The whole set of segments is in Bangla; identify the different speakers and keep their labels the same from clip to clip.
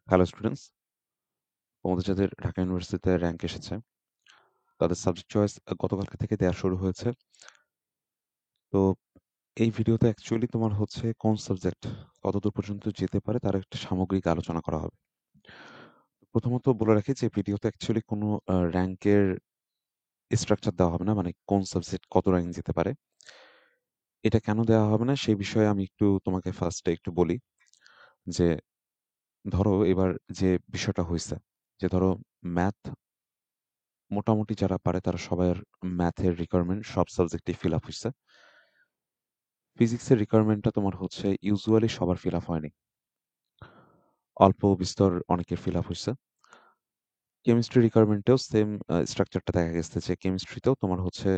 Speaker 1: হ্যালো স্টুডেন্টস, তোমাদের যাদের ঢাকা ইউনিভার্সিটিতে র্যাঙ্ক এসেছে তাদের সাবজেক্ট চয়েস গতকালকে থেকে দেওয়া শুরু হয়েছে। তো এই ভিডিওতে অ্যাকচুয়ালি তোমার হচ্ছে কোন সাবজেক্ট কতদূর পর্যন্ত যেতে পারে তার একটা সামগ্রিক আলোচনা করা হবে। প্রথমত বলে রাখি যে ভিডিওতে অ্যাকচুয়ালি কোনো র্যাঙ্কের স্ট্রাকচার দেওয়া হবে না, মানে কোন সাবজেক্ট কত র্যাঙ্ক যেতে পারে এটা কেন দেওয়া হবে না সেই বিষয়ে আমি একটু তোমাকে ফার্স্টে একটু বলি। যে ধরো এবার যে বিষয়টা হয়েছে, যে ধরো ম্যাথ মোটামুটি যারা পারে তারা সবার ম্যাথের রিকোয়ারমেন্ট সব সাবজেক্টে ফিল আপ হয়েছে। ফিজিক্সের রিকোয়ারমেন্টটা তোমার হচ্ছে ইউজুয়ালি সবার ফিল আপ হয়নি, অল্প বিস্তর অনেকের ফিল আপ হয়েছে। কেমিস্ট্রি রিকোয়ারমেন্টেও সেম স্ট্রাকচারটা দেখা গেছে যে কেমিস্ট্রিতেও তোমার হচ্ছে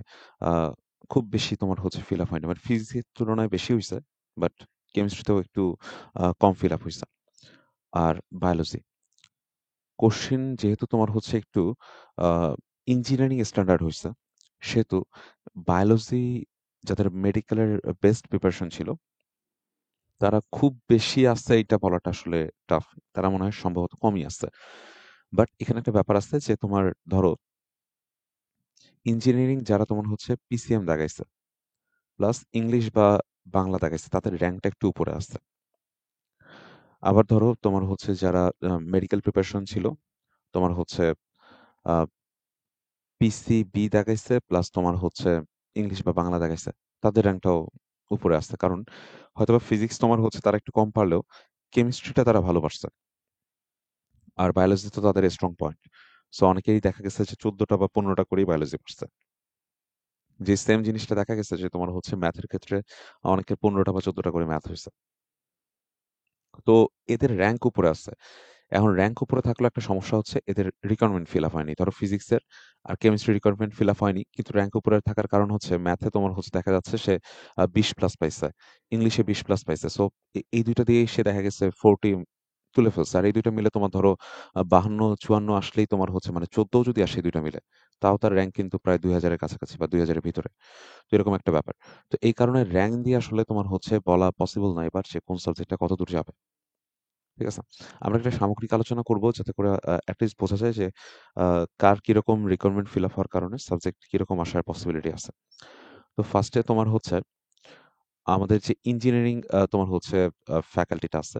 Speaker 1: আহ, খুব বেশি তোমার হচ্ছে ফিল আপ হয়নি, মানে ফিজিক্সের তুলনায় বেশি হয়েছে, বাট কেমিস্ট্রিতেও একটু কম ফিল আপ হয়েছে। আর বায়োলজি কোশ্চিন যেহেতু তোমার হচ্ছে একটু ইঞ্জিনিয়ারিং স্ট্যান্ডার্ড হয়েছে, সেহেতু বায়োলজি যাদের মেডিকেলের বেস্ট প্রিপারেশন ছিল তারা খুব বেশি আসছে এটা বলাটা আসলে টাফ। তারা মনে হয় সম্ভবত কমই আসছে। বাট এখানে একটা ব্যাপার আছে যে তোমার ধরো ইঞ্জিনিয়ারিং যারা তোমার হচ্ছে পিসিএম দাগাইছে প্লাস ইংলিশ বা বাংলা দাগাইছে তাদের র্যাঙ্কটা একটু উপরে আসছে। আবার ধরো তোমার হচ্ছে যারা মেডিকেল প্রিপারেশন ছিল, তোমার হচ্ছে পিসিবি দাগাইছে প্লাস তোমার হচ্ছে ইংলিশ বা বাংলা দাগাইছে, তাদের র্যাঙ্কটাও উপরে আসছে। কারণ হয়তোবা ফিজিক্স তোমার হচ্ছে তারা একটু কম পারলেও কেমিস্ট্রিটা তারা ভালো পারছে, আর বায়োলজি তো তাদের স্ট্রং পয়েন্ট। সো অনেকেই দেখা গেছে যে 14টা বা 15টা করেই বায়োলজি পড়ছে। যে সেম জিনিসটা দেখা গেছে যে তোমার হচ্ছে ম্যাথের ক্ষেত্রে অনেকের 15টা বা 14টা করে ম্যাথ হয়েছে। তো এদের র্যাঙ্ক উপরে আছে। এখন র্যাঙ্ক উপরে থাকলে একটা সমস্যা হচ্ছে এদের রিকোয়ারমেন্ট ফিল আপ হয়নি। ধরো ফিজিক্সের আর কেমিস্ট্রি রিকোয়ারমেন্ট ফিল আপ হয়নি, কিন্তু র্যাঙ্ক উপরে থাকার কারণ হচ্ছে ম্যাথে তোমার হচ্ছে দেখা যাচ্ছে সে 20 প্লাস পাইছে, ইংলিশে 20 প্লাস পাইছে। সো এই দুইটা দিয়ে সে দেখা গেছে 40 তুলে ফেলছে। আর এই দুইটা মিলে তোমার ধরো 52 54 আসলেই তোমার হচ্ছে মানে 14 যদি আসে এই দুইটা মিলে, তাও তার র্যাঙ্ক কিন্তু প্রায় 2000-এর কাছাকাছি বা 2000-এর ভিতরে। তো এরকম একটা ব্যাপার। তো এই কারণে র্যাঙ্ক দিয়ে আসলে তোমার হচ্ছে বলা পসিবল না এবার সে কোন সাবজেক্টটা কত দূর যাবে। ঠিক আছে? আমরা একটা সামগ্রিক আলোচনা করব যাতে করে এটলিস্ট বোঝা যায় যে কার কিরকম রিকোয়ারমেন্ট ফিল আপ হওয়ার কারণে সাবজেক্ট কিরকম আসার পসিবিলিটি আছে। তো ফার্স্টে তোমার হচ্ছে আমাদের যে ইঞ্জিনিয়ারিং তোমার হচ্ছে ফ্যাকাল্টিটা আছে,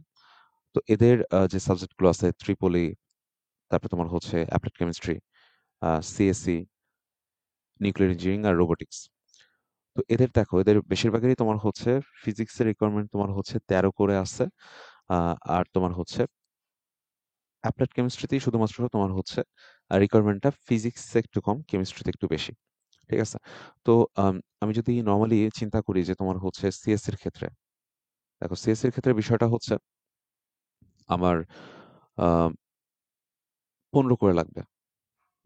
Speaker 1: তো এদের যে সাবজেক্টগুলো আছে ট্রিপলি, তারপরে তোমার হচ্ছে applied chemistry, CSC, nuclear engineering আর রোবোটিক্স। তো এদের দেখো এদের বেশিরভাগেরই তোমার হচ্ছে ফিজিক্সের রিকোয়ারমেন্ট তোমার হচ্ছে 13 করে আছে। আর তোমার হচ্ছে অ্যাপ্লাইড কেমিস্ট্রিতেই শুধুমাত্র তোমার হচ্ছে রিকোয়ারমেন্টটা ফিজিক্সে একটু কম, কেমিস্ট্রিতে একটু বেশি। ঠিক আছে? তো আমি যদি নরমালি চিন্তা করি যে তোমার হচ্ছে সিএসসির ক্ষেত্রে, দেখো সিএসসির ক্ষেত্রে বিষয়টা হচ্ছে আমার আহ 15 করে লাগবে।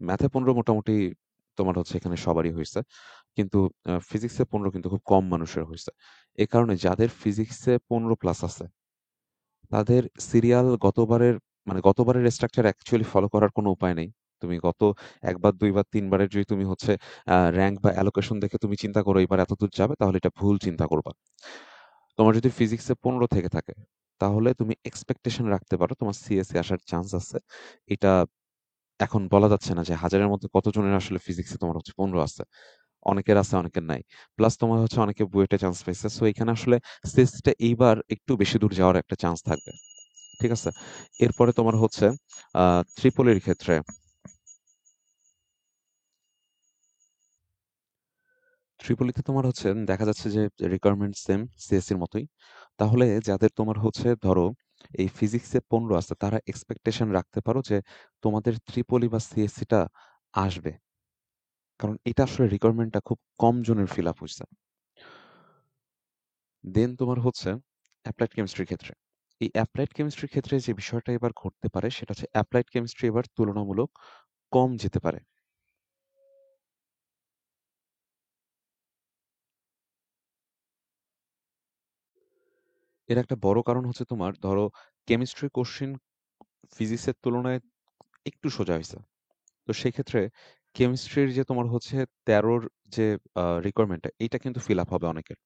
Speaker 1: ম্যাথে 15 মোটামুটি তোমার হচ্ছে এখানে সবারই হয়েছে, কিন্তু ফিজিক্সে 15 কিন্তু খুব কম মানুষের হয়েছে। এই কারণে যাদের ফিজিক্সে 15 প্লাস আছে তাদের সিরিয়াল গতবারের, মানে গতবারের স্ট্রাকচার অ্যাকচুয়ালি ফলো করার কোনো উপায় নেই। তুমি গত একবার দুইবার তিনবারের যদি তুমি হচ্ছে র্যাঙ্ক বা অ্যালোকেশন দেখে তুমি চিন্তা করো এবার এত দূর যাবে, তাহলে এটা ভুল চিন্তা করবা। তোমার যদি ফিজিক্সে 15 থেকে থাকে তাহলে তুমি এক্সপেকটেশন রাখতে পারো তোমার সিএসসি আসার চান্স আছে। এটা এখন বলা যাচ্ছে না যে হাজারের মধ্যে কতজনের আসলে ফিজিক্সে তোমার হচ্ছে 15 আছে। অনেকের আছে অনেকের নাই। প্লাস তোমার হচ্ছে অনেকে বুয়েটে চান্স পাইছে। সো এখানে আসলে সিএসসিটা এইবার একটু বেশি দূর যাওয়ার একটা চান্স থাকবে। ঠিক আছে? এরপরে তোমার হচ্ছে ত্রিপলির ক্ষেত্রে ত্রিপলিতে তোমার হচ্ছে দেখা যাচ্ছে যে রিকোয়ারমেন্ট সেম সিএসসির মতোই। তাহলে যাদের তোমার হচ্ছে ধরো এই ফিজিক্সে 15 আছে তারা এক্সপেকটেশন রাখতে পারো যে তোমাদের ত্রিপলি বা সিএসসিটা আসবে। কারণ এটা আসলে রিকোয়ারমেন্টটা খুব কম জনের ফিল আপ হয়েছে। দেন তোমার হচ্ছে অ্যাপ্লাইড কেমিস্ট্রির ক্ষেত্রে, এই অ্যাপ্লাইড কেমিস্ট্রির ক্ষেত্রে যে বিষয়টা এবার ঘটতে পারে সেটা হচ্ছে অ্যাপ্লাইড কেমিস্ট্রি এবার তুলনামূলক কম যেতে পারে। এর একটা বড় কারণ হচ্ছে তোমার ধরো কেমিস্ট্রি কোশ্চিন ফিজিক্সের তুলনায় একটু সোজা হয়েছে। তো সেক্ষেত্রে কেমিস্ট্রির যে তোমার হচ্ছে 13-র যে রিকোয়ারমেন্টটা এইটা কিন্তু ফিল আপ হবে অনেকের।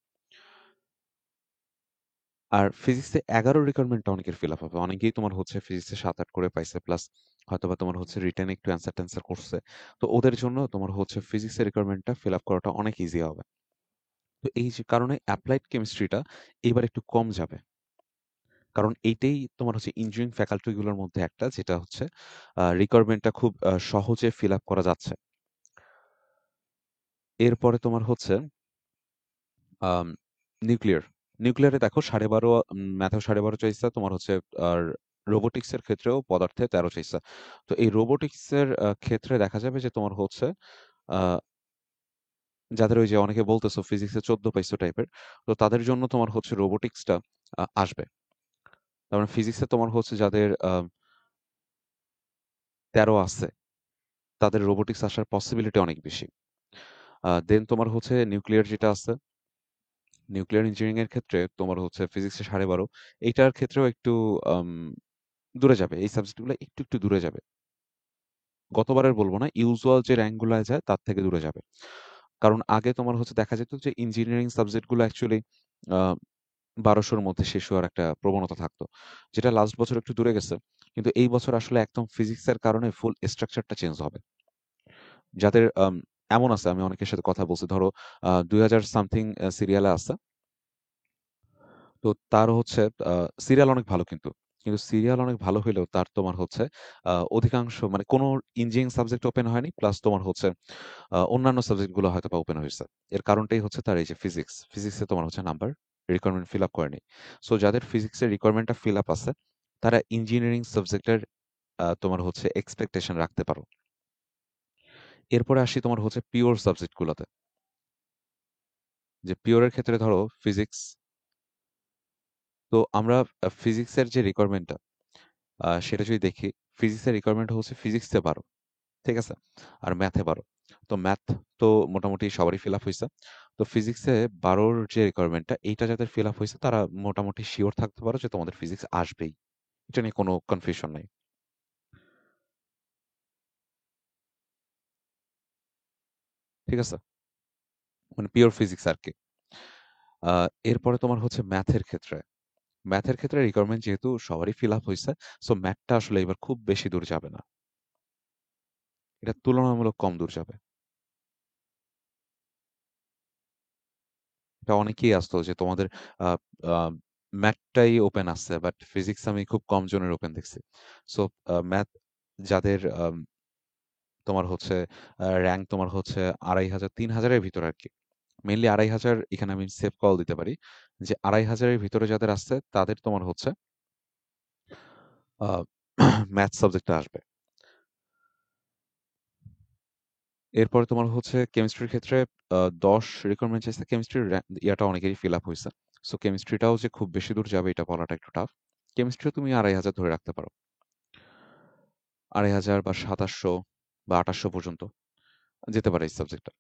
Speaker 1: আর ফিজিক্সে ১১ রিকোয়ারমেন্টটা অনেকের ফিল আপ হবে। অনেকেই তোমার হচ্ছে ফিজিক্সে ৭-৮ করে পাইছে। প্লাস হয়তোবা তোমার হচ্ছে রিটেনে একটু অ্যান্সার-ট্যান্সার করছে। তো ওদের জন্য তোমার হচ্ছে ফিজিক্সের রিকোয়ারমেন্টটা ফিল আপ করাটা অনেক ইজি হবে। তো এই যে কারণে এপ্লাইড কেমিস্ট্রিটা এবার একটু কম যাবে। কারণ এইটাই তোমার হচ্ছে ইঞ্জিনিয়ারিং ফ্যাকাল্টি গুলোর মধ্যে একটা যেটা হচ্ছে রিকোয়ারমেন্টটা খুব সহজে ফিল আপ করা যাচ্ছে। এরপরে তোমার হচ্ছে আম নিউক্লিয়ার। নিউক্লিয়ারে দেখো 12.5 ম্যাথেও 12.5 চাইছে, তোমার হচ্ছে আর রোবোটিক্স এর ক্ষেত্রেও পদার্থে 13 চাইছে। তো এই রোবোটিক্স এর ক্ষেত্রে দেখা যাবে যে তোমার হচ্ছে আ যাদের ওই যে অনেকে বলতেছো ফিজিক্সে 14 পাইছো টাইপের, তো তাদের জন্য তোমার হচ্ছে রোবোটিক্সটা আসবে। তার মানে ফিজিক্সে তোমার হচ্ছে যাদের 13 আছে, তাদের রোবোটিক্স আসার পসিবিলিটি অনেক বেশি। দেন তোমার হচ্ছে নিউক্লিয়ার যেটা আছে, নিউক্লিয়ার ইঞ্জিনিয়ারিং এর ক্ষেত্রে তোমার হচ্ছে ফিজিক্সে 12.5, এইটার ক্ষেত্রেও একটু আম দূরে যাবে। এই সাবজেক্টগুলো একটু দূরে যাবে। গতবারের বলব না, ইউজুয়াল যে র‍্যাংক গুলায় যায় তার থেকে দূরে যাবে। কারণ আগে তোমার হচ্ছে দেখা যেত যে ইঞ্জিনিয়ারিং সাবজেক্টগুলো অ্যাকচুয়ালি আ ১২০০ র মধ্যে শেষ হওয়ার একটা প্রবণতা থাকতো। যেটা লাস্ট বছর একটু দূরে গেছে। কিন্তু এই বছর আসলে একদম ফিজিক্সের কারণে ফুল স্ট্রাকচারটা চেঞ্জ হবে। যাদের এমন আছে, আমি অনেকের সাথে কথা বলছি, ধরো ২০০০ সামথিং সিরিয়ালে আছে। তো তার হচ্ছে আ সিরিয়াল অনেক ভালো কিন্তু। কিন্তু সিরিয়াল অনেক ভালো হইলেও তার তোমার হচ্ছে অধিকাংশ মানে কোন ইঞ্জিনিয়ারিং সাবজেক্ট ওপেন হয়নি। প্লাস তোমার হচ্ছে অন্যান্য সাবজেক্ট গুলো হয়তোবা ওপেন হইছে। এর কারণটাই হচ্ছে তার এই যে ফিজিক্স। ফিজিক্সে তোমার হচ্ছে নাম্বার রিকোয়ারমেন্ট ফিল আপ করেনি। সো যাদের ফিজিক্সের রিকোয়ারমেন্টটা ফিল আপ আছে, তারা ইঞ্জিনিয়ারিং সাবজেক্টের তোমার হচ্ছে এক্সপেকটেশন রাখতে পারো। এরপরে আসি তোমার হচ্ছে পিওর সাবজেক্ট গুলাতে। যে পিওর এর ক্ষেত্রে ধরো ফিজিক্স। তো আমরা ফিজিক্সের যে রিকোয়ারমেন্টটা সেটা যদি দেখি, ফিজিক্সের রিকোয়ারমেন্ট হচ্ছে ফিজিক্সে ১২, ঠিক আছে? আর ম্যাথে ১২। তো ম্যাথ তো মোটামুটি সবারই ফিল আপ হইছে। তো ফিজিক্সে ১২ র যে রিকোয়ারমেন্টটা, এইটা যাদের ফিল আপ হইছে তারা মোটামুটি সিওর থাকতে পারো যে তোমাদের ফিজিক্স আসবেই। এটা নিয়ে কোনো কনফিউশন নাই। ঠিক আছে? মানে পিওর ফিজিক্স আরকি। আ এরপরে তোমার হচ্ছে ম্যাথের ক্ষেত্রে। ম্যাথের ক্ষেত্রে রিকোয়ারমেন্ট যেহেতু সবারই ফিল আপ হইছে, সো ম্যাথটা আসলে এবার খুব বেশি দূর যাবে না। এটা তুলনামূলক কম দূর যাবে। এটা অনেকেই আসতো যে তোমাদের আ আ ম্যাথটাই ওপেন আছে। বাট ফিজিক্স আমি খুব কম জনের ওপেন দেখছি। সো ম্যাথ যাদের তোমার হচ্ছে র‍্যাংক তোমার হচ্ছে ২,৫০০ ৩,০০০ এর ভিতরে আরকি। মেইনলি ২,৫০০ এখানে আমি সেফ কল দিতে পারি। যে ২,৫০০ এর ভিতরে যাদের আছে তাদের তোমার হচ্ছে আ ম্যাথ সাবজেক্টটা আসবে। এরপরে তোমার হচ্ছে কেমিস্ট্রির ক্ষেত্রে ১০ রিকোয়ারমেন্ট চাইছে। কেমিস্ট্রির ইয়াটা অনেকেরই ফিল আপ হইছে। সো কেমিস্ট্রিটাও যে খুব বেশি দূর যাবে এটা বলাটা একটু টাফ। কেমিস্ট্রিও তুমি ২,৫০০ ধরে রাখতে পারো। ২,৫০০ বা ২৭০০ বা ২৮০০ পর্যন্ত যেতে পারে এই সাবজেক্টটা।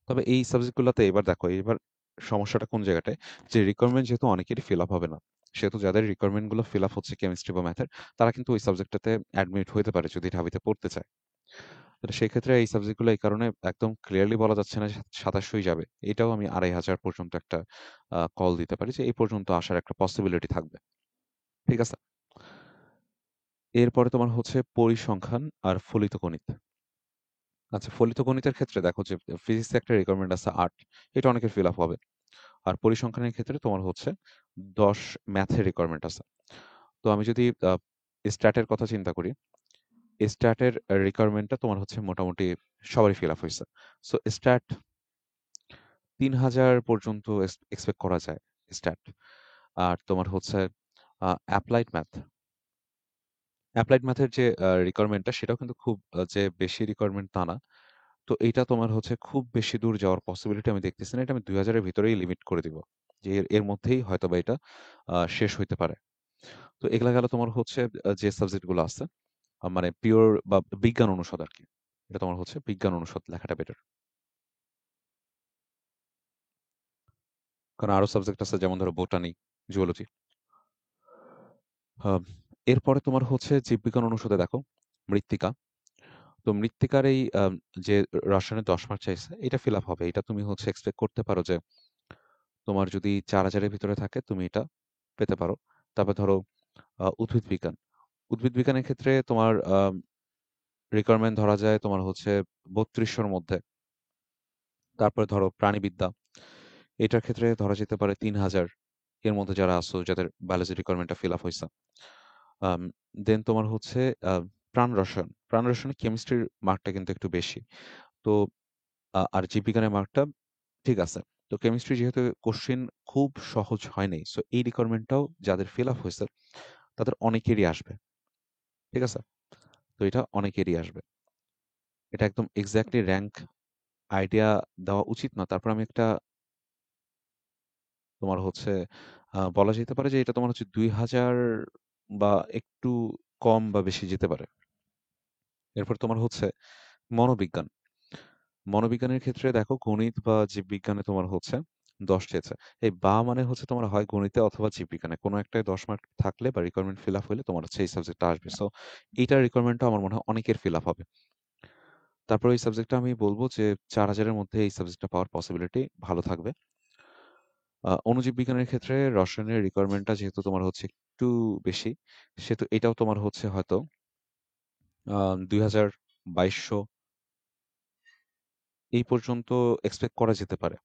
Speaker 1: তবে এই সাবজেক্টগুলোতে এবার দেখো, এবার সমস্যাটা কোন জায়গাটায়? যে রিকোয়ারমেন্ট যেহেতু অনেকেরই ফিল আপ হবে না। সেহেতু যাদের রিকোয়ারমেন্ট গুলো ফিল আপ হচ্ছে কেমিস্ট্রি বা ম্যাথের, তারা কিন্তু ওই সাবজেক্টটাতে অ্যাডমিট হইতে পারে যদি ঢাবিতে পড়তে চায়। তো সেক্ষেত্রে এই সাবজেক্টগুলো এই কারণে একদম ক্লিয়ারলি বলা যাচ্ছে না যে ২৭০০ই যাবে। এটাও আমি ২,৫০০ পর্যন্ত একটা কল দিতে পারি যে এই পর্যন্ত আসার একটা পসিবিলিটি থাকবে। ঠিক আছে? এরপরে তোমার হচ্ছে পরিসংখ্যান আর ফলিত গণিত। আচ্ছা, ফলিত গণিতের ক্ষেত্রে দেখো যে ফিজিক্সে একটা রিকোয়ারমেন্ট আছে ৮, এটা অনেকের ফিল আপ হবে। আর পরিসংখ্যানের ক্ষেত্রে তোমার হচ্ছে ১০ ম্যাথের রিকোয়ারমেন্ট আছে। তো আমি যদি স্ট্যাটের কথা চিন্তা করি, স্ট্যাটের রিকোয়ারমেন্টটা তোমার হচ্ছে মোটামুটি সবারই ফিল আপ হইছে। সো স্ট্যাট ৩,০০০ পর্যন্ত এক্সপেক্ট করা যায় স্ট্যাট। আর তোমার হচ্ছে অ্যাপ্লাইড ম্যাথ। অ্যাপ্লাইড ম্যাথের যে রিকোয়ারমেন্টটা সেটাও কিন্তু খুব যে বেশি রিকোয়ারমেন্ট তা না। তো এইটা তোমার হচ্ছে খুব বেশি দূর যাওয়ার পসিবিলিটি আমি দেখতেছি না। এটা আমি ২,০০০ এর ভিতরেই লিমিট করে দিব। যে এর এর মধ্যেই হয়তোবা এটা শেষ হইতে পারে। তো এগুলা গেল তোমার হচ্ছে যে সাবজেক্ট গুলো আছে। মানে পিওর বা বিজ্ঞান অনুষদ আরকি। এটা তোমার হচ্ছে বিজ্ঞান অনুষদ লেখাটা বেটার। কারণ আরো সাবজেক্ট আছে যেমন ধরো বোটানি, জুওলজি। আ এরপরে তোমার হচ্ছে জীববিজ্ঞান অনুষদে দেখো মৃত্তিকা। তো মৃত্তিকার এই যে রসায়নে ১০ মার্ক চাইছে, এটা ফিল আপ হবে। এটা তুমি হচ্ছে এক্সপেক্ট করতে পারো যে তোমার যদি 4000 এর ভিতরে থাকে তুমি এটা পেতে পারো। তারপর ধরো উদ্ভিদ বিজ্ঞান। উদ্ভিদ বিজ্ঞানের ক্ষেত্রে তোমার রিকোয়ারমেন্ট ধরা যায় তোমার হচ্ছে 3200 র মধ্যে। তারপরে ধরো প্রাণীবিদ্যা, এটার ক্ষেত্রে ধরা যেতে পারে 3000 এর মধ্যে যারা আছো যাদের বায়োলজি রিকোয়ারমেন্টটা ফিল আপ হইছে। আম দেন তোমার হচ্ছে আ প্রাণ রসায়ন। প্রাণ রসায়নে কেমিস্ট্রির মার্কটা কিন্তু একটু বেশি। তো আর জীববিজ্ঞানের মার্কটা ঠিক আছে। তো কেমিস্ট্রি যেহেতু কোশ্চেন খুব সহজ হয় নাই। সো এই রিকোয়ারমেন্টটাও যাদের ফিল আপ হইছে তাদের অনেকেরই আসবে। ঠিক আছে? তো এটা অনেকেরই আসবে। এটা একদম এক্সাক্টলি র‍্যাংক আইডিয়া দেওয়া উচিত না। তারপর আমি একটা তোমার হচ্ছে বলা যেতে পারে যে এটা তোমার হচ্ছে ২০০০ বা একটু কম বা বেশি যেতে পারে। এরপর তোমার হচ্ছে মনোবিজ্ঞান। মনোবিজ্ঞানের ক্ষেত্রে দেখো গণিত বা জীববিজ্ঞানে তোমার হচ্ছে ১০ চেয়েছে। এই বা মানে হচ্ছে তোমার হয় গণিতে অথবা জীববিজ্ঞানে। কোনো একটায় ১০ মার্ক থাকলে বা রিকোয়ারমেন্ট ফিল আপ হইলে তোমার হচ্ছে এই সাবজেক্টটা আসবে। সো এইটার রিকোয়ারমেন্টটা আমার মনে হয় অনেকের ফিল আপ হবে। তারপর এই সাবজেক্টটা আমি বলব যে ৪,০০০ এর মধ্যে এই সাবজেক্টটা পাওয়ার পসিবিলিটি ভালো থাকবে। অণুজীব বিজ্ঞানের ক্ষেত্রে রসায়নের রিকোয়ারমেন্টটা যেহেতু তোমার হচ্ছে একটু বেশি, সেহেতু এটাও তোমার হচ্ছে হয়তো ২,০০০, ২২০০ এই পর্যন্ত এক্সপেক্ট করা যেতে পারে।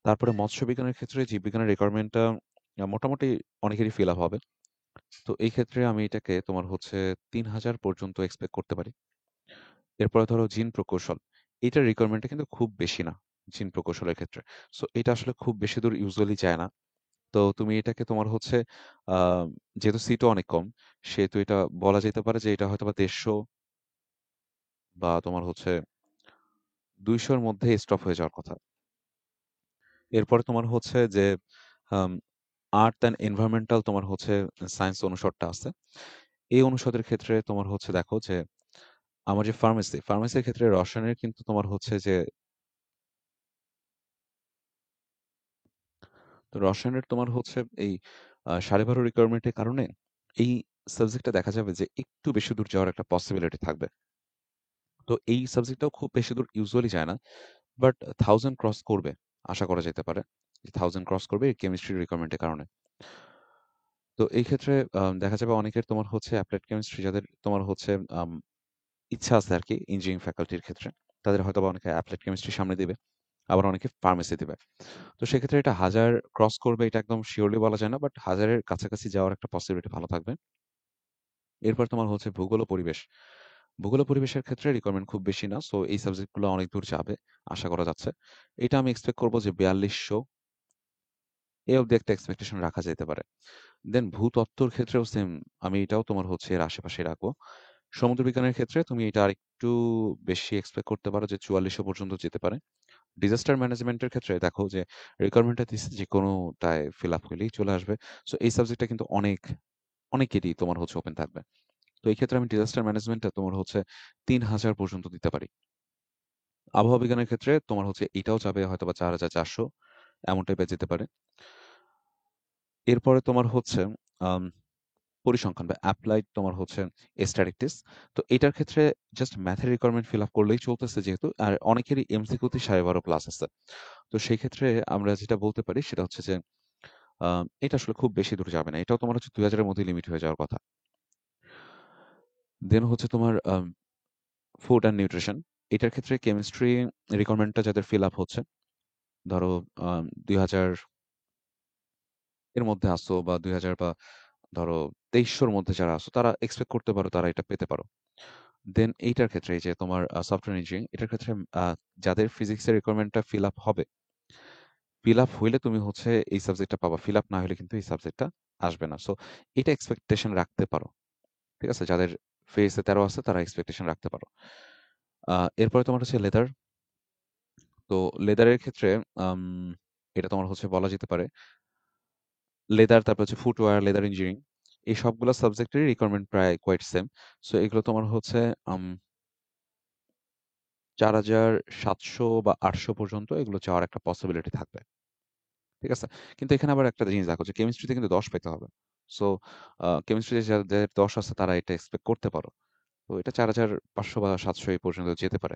Speaker 1: তারপরে মৎস্য বিজ্ঞানের ক্ষেত্রে জীববিজ্ঞানের রিকোয়ারমেন্টটা মোটামুটি অনেকেরই ফিল আপ হবে। তো এই ক্ষেত্রে আমি এটাকে তোমার হচ্ছে ৩,০০০ পর্যন্ত এক্সপেক্ট করতে পারি। এরপরে ধরো জিন প্রকৌশল। এটার রিকোয়ারমেন্টটা কিন্তু খুব বেশি না, জিন প্রকৌশলের ক্ষেত্রে। সো এটা আসলে খুব বেশি দূর ইউজুয়ালি যায় না। তো তুমি এটাকে তোমার হচ্ছে আ যেহেতু সিটও অনেক কম, সেহেতু এটা বলা যেতে পারে যে এটা হয়তোবা ১৫০ বা তোমার হচ্ছে ২০০ র মধ্যে স্টপ হয়ে যাওয়ার কথা। এরপরে তোমার হচ্ছে যে আম আর্থ অ্যান্ড এনভায়রনমেন্টাল তোমার হচ্ছে সায়েন্স অনুষদটা আছে। এই অনুষদের ক্ষেত্রে তোমার হচ্ছে দেখো যে আমার যে ফার্মেসির ক্ষেত্রে রসায়নের কিন্তু তোমার হচ্ছে যে তো রসায়নের তোমার হচ্ছে এই ১২.৫ রিকোয়ারমেন্ট এর কারণে এই সাবজেক্টটা দেখা যাবে যে একটু বেশি দূর যাওয়ার একটা পসিবিলিটি থাকবে। তো এই সাবজেক্টটাও খুব বেশি দূর ইউজুয়ালি যায় না। বাট 1000 ক্রস করবে। আশা করা যেতে পারে। যে 1000 ক্রস করবে এই কেমিস্ট্রি রিকোয়ারমেন্ট এর কারণে। তো এই ক্ষেত্রে দেখা যাবে অনেকের তোমার হচ্ছে এপ্লাইড কেমিস্ট্রি যাদের তোমার হচ্ছে আম ইচ্ছা আছে আরকি ইঞ্জিনিয়ারিং ফ্যাকাল্টির ক্ষেত্রে। তাদের হয়তোবা অনেকে এপ্লাইড কেমিস্ট্রি সামনে দিবে। আবার অনেকে ফার্মেসি দিবে। তো সেক্ষেত্রে এটা 1000 ক্রস করবে এটা একদম সিউরলি বলা যায় না। বাট 1000 এর কাছাকাছি যাওয়ার একটা পসিবিলিটি ভালো থাকবে। এরপর তোমার হচ্ছে ভূগোল ও পরিবেশ। ভূগোল ও পরিবেশের ক্ষেত্রে রিকোয়ারমেন্ট খুব বেশি না। সো এই সাবজেক্টগুলো অনেক দূর যাবে। আশা করা যাচ্ছে। এটা আমি এক্সপেক্ট করব যে ৪২০০ এই অবধি একটা এক্সপেকটেশন রাখা যেতে পারে। দেন ভূতত্ত্বর ক্ষেত্রেও সেম আমি এটাও তোমার হচ্ছে এর আশেপাশেই রাখবো। সমুদ্র বিজ্ঞানের ক্ষেত্রে তুমি এটা আরেকটু বেশি এক্সপেক্ট করতে পারো যে ৪৪০০ পর্যন্ত যেতে পারে। ডিজাস্টার ম্যানেজমেন্টের ক্ষেত্রে দেখো যে রিকোয়ারমেন্টটা দিছে যেকোনোটায় ফিল আপ হইলেই চলে আসবে। সো এই সাবজেক্টটা কিন্তু অনেকেরই তোমার হচ্ছে ওপেন থাকবে। তো এই ক্ষেত্রে আমি ডিজাস্টার ম্যানেজমেন্টটা তোমার হচ্ছে ৩,০০০ পর্যন্ত দিতে পারি। আবহাওয়া বিজ্ঞানের ক্ষেত্রে তোমার হচ্ছে এটাও যাবে হয়তোবা ৪,৪০০ এমন টাইপের যেতে পারে। এরপরে তোমার হচ্ছে আম পরিসংখ্যান বা এপ্লাইড তোমার হচ্ছে স্ট্যাটিস্টিক্স। তো এটার ক্ষেত্রে জাস্ট ম্যাথের রিকোয়ারমেন্ট ফিল আপ করলেই চলতেছে যেহেতু। আর অনেকেরই এমসিকিউতে ১২.৫ প্লাস আছে। তো সেই ক্ষেত্রে আমরা যেটা বলতে পারি সেটা হচ্ছে যে আ এটা আসলে খুব বেশি দূর যাবে না। এটাও তোমার হচ্ছে ২,০০০ এর মধ্যেই লিমিট হয়ে যাওয়ার কথা। দেন হচ্ছে তোমার ফুড অ্যান্ড নিউট্রিশন। এটার ক্ষেত্রে কেমিস্ট্রি রিকোয়ারমেন্টটা যাদের ফিল আপ হচ্ছে, ধরো ২,০০০ এর মধ্যে আসো বা ২,০০০ বা ধরো ২৩০০ র মধ্যে যারা আছো তারা এক্সপেক্ট করতে পারো তারা এটা পেতে পারো। দেন এইটার ক্ষেত্রে এই যে তোমার সফটওয়্যার ইঞ্জিনিয়ারিং এটার ক্ষেত্রে আ যাদের ফিজিক্সের রিকোয়ারমেন্টটা ফিল আপ হবে, ফিল আপ হইলে তুমি হচ্ছে এই সাবজেক্টটা পাবা। ফিল আপ না হইলে কিন্তু এই সাবজেক্টটা আসবে না। সো এটা এক্সপেকটেশন রাখতে পারো। ঠিক আছে? যাদের ফেইসে ১৩ আছে তারা এক্সপেকটেশন রাখতে পারো। আ এরপরে তোমার হচ্ছে লেদার। তো লেদারের ক্ষেত্রে আম এটা তোমার হচ্ছে বলা যেতে পারে লেদার তারপর হচ্ছে ফুটওয়্যার, লেদার ইঞ্জিনিয়ারিং এই সবগুলা সাবজেক্টেরই রিকোয়ারমেন্ট প্রায় কোয়াইট সেম। সো এগুলো তোমার হচ্ছে আম ৪,৭০০ বা ৮০০ পর্যন্ত এগুলো যাওয়ার একটা পসিবিলিটি থাকবে। ঠিক আছে? কিন্তু এখানে আবার একটা জিনিস দেখো যে কেমিস্ট্রিতে কিন্তু ১০ পেতে হবে। সো কেমিস্ট্রিতে যাদের ১০ আছে তারা এটা এক্সপেক্ট করতে পারো। তো এটা ৪,৫০০ বা ৭০০ এই পর্যন্ত যেতে পারে।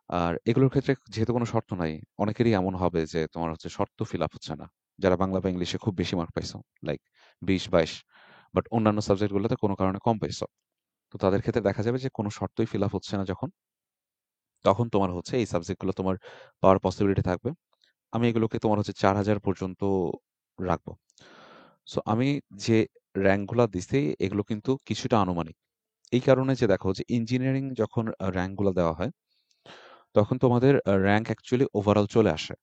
Speaker 1: আর এগুলোর ক্ষেত্রে যেহেতু কোনো শর্ত নাই, অনেকেরই এমন হবে যে তোমার হচ্ছে শর্ত ফিল আপ হচ্ছে না। যারা বাংলা বা ইংলিশে খুব বেশি মার্ক পাইছো, লাইক 20-22, বাট অন্যান্য সাবজেক্টগুলোতে কোনো কারণে কম পাইছো। তো তাদের ক্ষেত্রে দেখা যাবে যে কোনো শর্তই ফিল আপ হচ্ছে না যখন, তখন তোমার হচ্ছে এই সাবজেক্টগুলো তোমার পাওয়ার পসিবিলিটি থাকবে। আমি এগুলোকে তোমার হচ্ছে 4000 পর্যন্ত রাখবো। সো আমি যে র‍্যাংকগুলা দিছি এগুলো কিন্তু কিছুটা আনুমানিক। এই কারণে যে দেখো যে ইঞ্জিনিয়ারিং যখন র‍্যাংকগুলা দেওয়া হয়, তখন তোমাদের র‍্যাংক অ্যাকচুয়ালি ওভারঅল চলে আসে।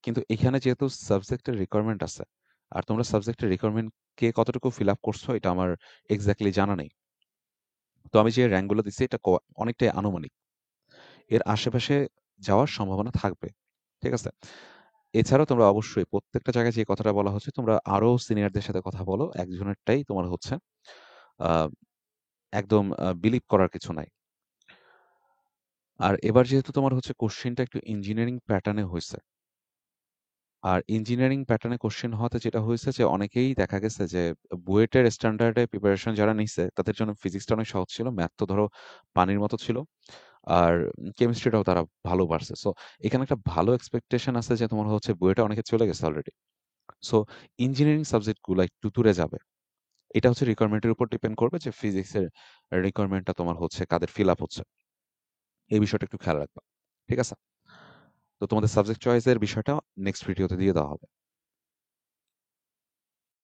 Speaker 1: কিন্তু এখানে যেহেতু সাবজেক্টের রিকোয়ারমেন্ট আছে, আর তোমরা সাবজেক্টের রিকোয়ারমেন্ট কে কতটুকু ফিল আপ করছো এটা আমার এক্সাক্টলি জানা নেই। তো আমি যে র‍্যাংকগুলো দিছি এটা অনেকটাই আনুমানিক। এর আশেপাশে যাওয়ার সম্ভাবনা থাকবে। ঠিক আছে? এছাড়াও তোমরা অবশ্যই প্রত্যেকটা জায়গায় যে কথাটা বলা হচ্ছে, তোমরা আরো সিনিয়রদের সাথে কথা বলো। একজনেরটাই তোমার হচ্ছে আ একদম বিলিভ করার কিছু নাই। আর এবার যেহেতু তোমার হচ্ছে কোয়েশ্চেনটা একটু ইঞ্জিনিয়ারিং প্যাটার্ন এ হইছে। আর ইঞ্জিনিয়ারিং প্যাটার্ন এ কোয়েশ্চেন হওয়াতে যেটা হয়েছে যে অনেকেই দেখা গেছে যে বুয়েটের স্ট্যান্ডার্ড এ প্রিপারেশন যারা নিছে তাদের জন্য ফিজিক্সটা অনেক সহজ ছিল। ম্যাথ তো ধরো পানির মতো ছিল। আর কেমিস্ট্রিটাও তারা ভালো পারছে। সো এখানে একটা ভালো এক্সপেকটেশন আছে যে তোমার হচ্ছে বুয়েটে অনেকে চলে গেছে অলরেডি। সো ইঞ্জিনিয়ারিং সাবজেক্ট গুলা একটু দূরে যাবে। এটা হচ্ছে রিকোয়ারমেন্টের উপর ডিপেন্ড করবে যে ফিজিক্সের রিকোয়ারমেন্টটা তোমার হচ্ছে কাদের ফিল আপ হচ্ছে। এই বিষয়টা একটু খেয়াল রাখবা। ঠিক আছে? তো তোমাদের সাবজেক্ট চয়েস এর বিষয়টা নেক্সট ভিডিওতে দিয়ে দেওয়া হবে।